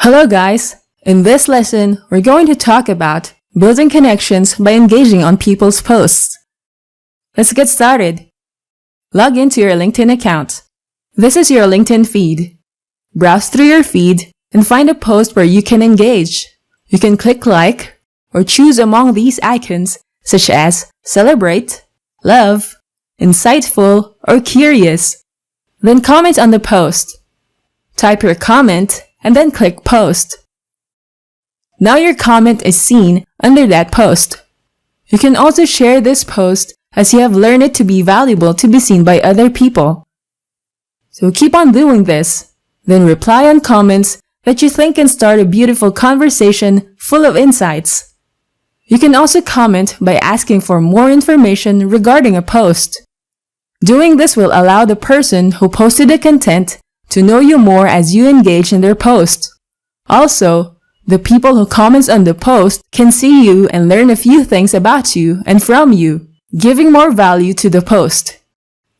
Hello guys! In this lesson, we're going to talk about building connections by engaging on people's posts. Let's get started. Log into your LinkedIn account. This is your LinkedIn feed. Browse through your feed and find a post where you can engage. You can click like or choose among these icons such as celebrate, love, insightful, or curious. Then comment on the post. Type your comment and then click post. Now your comment is seen under that post. You can also share this post as you have learned it to be valuable to be seen by other people. So keep on doing this, then reply on comments that you think can start a beautiful conversation full of insights. You can also comment by asking for more information regarding a post. Doing this will allow the person who posted the content to know you more as you engage in their post. Also, the people who comments on the post can see you and learn a few things about you and from you, giving more value to the post.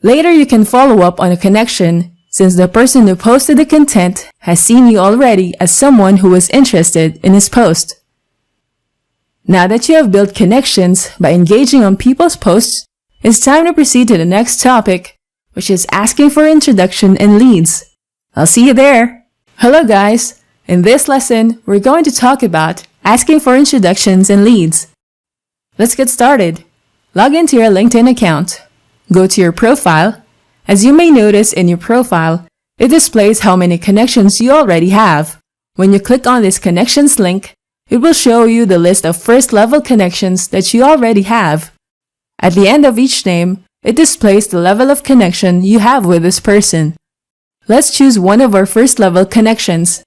Later you can follow up on a connection since the person who posted the content has seen you already as someone who was interested in his post. Now that you have built connections by engaging on people's posts, it's time to proceed to the next topic, which is asking for introduction and leads. I'll see you there! Hello guys! In this lesson, we're going to talk about asking for introductions and leads. Let's get started. Log into your LinkedIn account. Go to your profile. As you may notice in your profile, it displays how many connections you already have. When you click on this connections link, it will show you the list of first-level connections that you already have. At the end of each name, it displays the level of connection you have with this person. Let's choose one of our first-level connections.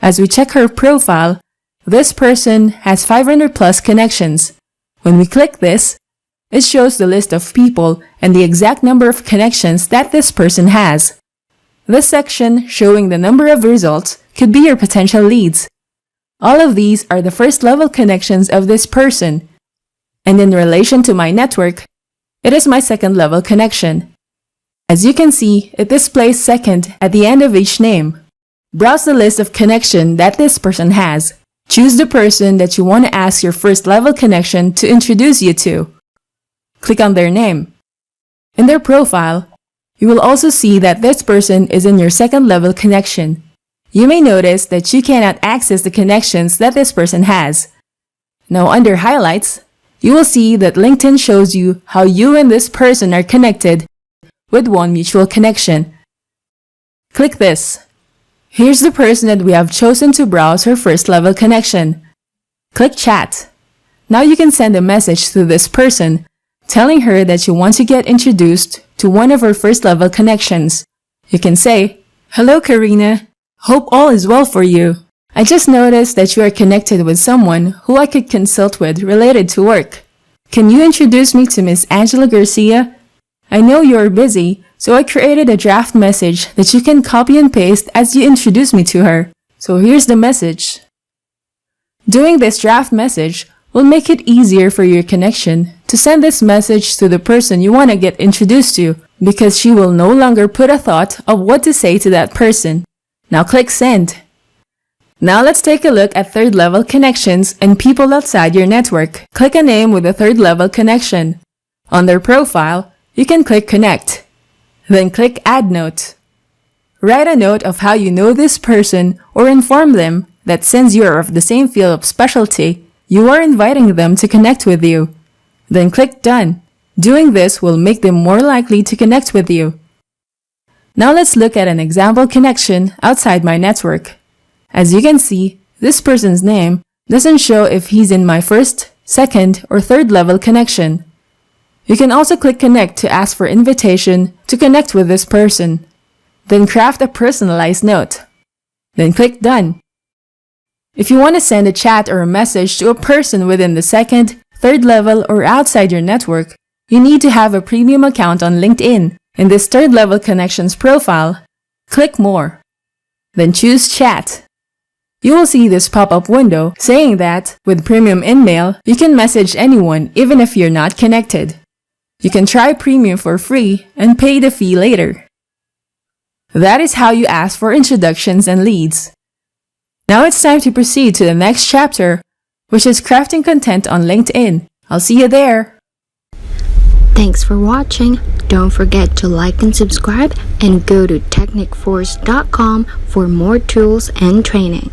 As we check her profile, this person has 500 plus connections. When we click this, it shows the list of people and the exact number of connections that this person has. This section showing the number of results could be your potential leads. All of these are the first-level connections of this person. And in relation to my network, it is my second-level connection. As you can see, it displays second at the end of each name. Browse the list of connection that this person has. Choose the person that you want to ask your first-level connection to introduce you to. Click on their name. In their profile, you will also see that this person is in your second-level connection. You may notice that you cannot access the connections that this person has. Now under Highlights, you will see that LinkedIn shows you how you and this person are connected with one mutual connection. Click this. Here's the person that we have chosen to browse her first-level connection. Click Chat. Now you can send a message to this person, telling her that you want to get introduced to one of her first-level connections. You can say, "Hello Karina, hope all is well for you. I just noticed that you are connected with someone who I could consult with related to work. Can you introduce me to Miss Angela Garcia? I know you are busy, so I created a draft message that you can copy and paste as you introduce me to her. So here's the message." Doing this draft message will make it easier for your connection to send this message to the person you want to get introduced to, because she will no longer put a thought of what to say to that person. Now click Send. Now let's take a look at third-level connections and people outside your network. Click a name with a third-level connection. On their profile, you can click Connect. Then click Add Note. Write a note of how you know this person or inform them that since you are of the same field of specialty, you are inviting them to connect with you. Then click Done. Doing this will make them more likely to connect with you. Now let's look at an example connection outside my network. As you can see, this person's name doesn't show if he's in my first, second, or third-level connection. You can also click Connect to ask for invitation to connect with this person. Then craft a personalized note. Then click Done. If you want to send a chat or a message to a person within the second, third level, or outside your network, you need to have a premium account on LinkedIn. In this third-level connections profile, click More. Then choose Chat. You will see this pop-up window saying that with premium InMail, you can message anyone even if you're not connected. You can try premium for free and pay the fee later. That is how you ask for introductions and leads. Now it's time to proceed to the next chapter, which is crafting content on LinkedIn. I'll see you there. Thanks for watching. Don't forget to like and subscribe and go to technicforce.com for more tools and training.